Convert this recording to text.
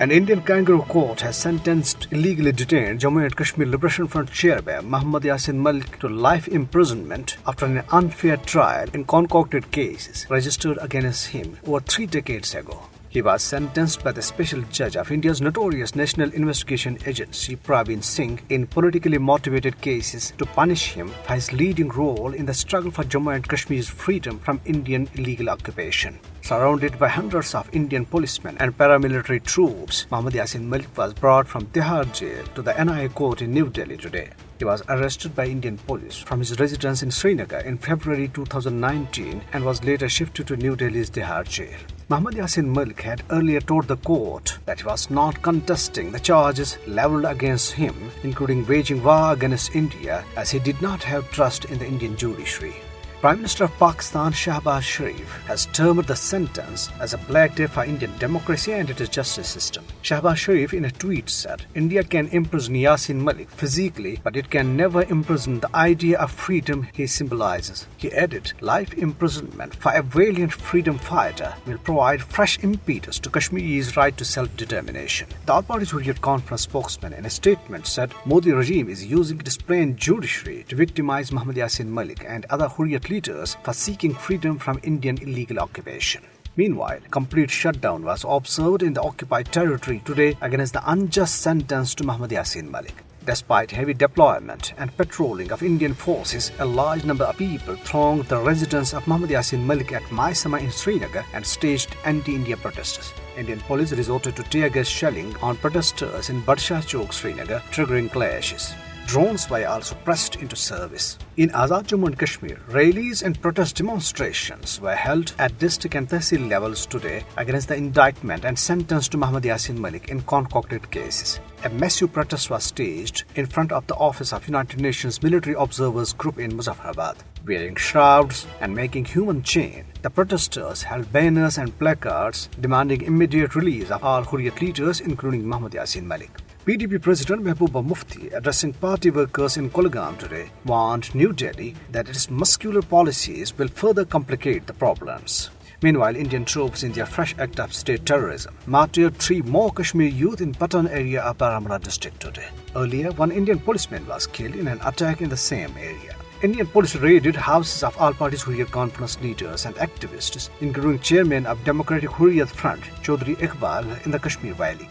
An Indian kangaroo court has sentenced illegally detained Jammu and Kashmir Liberation Front chairman Mohammad Yasin Malik to life imprisonment after an unfair trial in concocted cases registered against him over 3 decades ago. He was sentenced by the special judge of India's notorious National Investigation Agency, Praveen Singh, in politically motivated cases to punish him for his leading role in the struggle for Jammu and Kashmir's freedom from Indian illegal occupation. Surrounded by hundreds of Indian policemen and paramilitary troops, Mohammad Yasin Malik was brought from Tihar jail to the NIA court in New Delhi today. He was arrested by Indian police from his residence in Srinagar in February 2019 and was later shifted to New Delhi's Tihar jail. Mohammad Yasin Malik had earlier told the court that he was not contesting the charges leveled against him, including waging war against India, as he did not have trust in the Indian judiciary. Prime Minister of Pakistan Shahbaz Sharif has termed the sentence as a black day for Indian democracy and its justice system. Shahbaz Sharif in a tweet said, "India can imprison Yasin Malik physically, but it can never imprison the idea of freedom he symbolizes." He added, "Life imprisonment for a valiant freedom fighter will provide fresh impetus to Kashmir's right to self-determination." The All Parties Hurriyat conference spokesman in a statement said, "Modi regime is using its plain judiciary to victimize Mohammad Yasin Malik and other Hurriyat leaders for seeking freedom from Indian illegal occupation." Meanwhile, complete shutdown was observed in the occupied territory today against the unjust sentence to Mohammad Yasin Malik. Despite heavy deployment and patrolling of Indian forces, a large number of people thronged the residence of Mohammad Yasin Malik at Maisama in Srinagar and staged anti-India protests. Indian police resorted to tear gas shelling on protesters in Badshah Chowk, Srinagar, triggering clashes. Drones were also pressed into service. In Azad Jammu and Kashmir, rallies and protest demonstrations were held at district and tehsil levels today against the indictment and sentence to Mohammad Yasin Malik in concocted cases. A massive protest was staged in front of the office of United Nations Military Observers Group in Muzaffarabad. Wearing shrouds and making human chain, the protesters held banners and placards demanding immediate release of all Hurriyat leaders, including Mohammad Yasin Malik. PDP President Mehbooba Mufti, addressing party workers in Kolgam today, warned New Delhi that its muscular policies will further complicate the problems. Meanwhile, Indian troops in their fresh act of state terrorism martyred 3 more Kashmir youth in Patan area of Baramulla district today. Earlier, 1 Indian policeman was killed in an attack in the same area. Indian police raided houses of all parties Hurriyat conference leaders and activists, including chairman of Democratic Hurriyat Front, Chaudhry Iqbal, in the Kashmir Valley.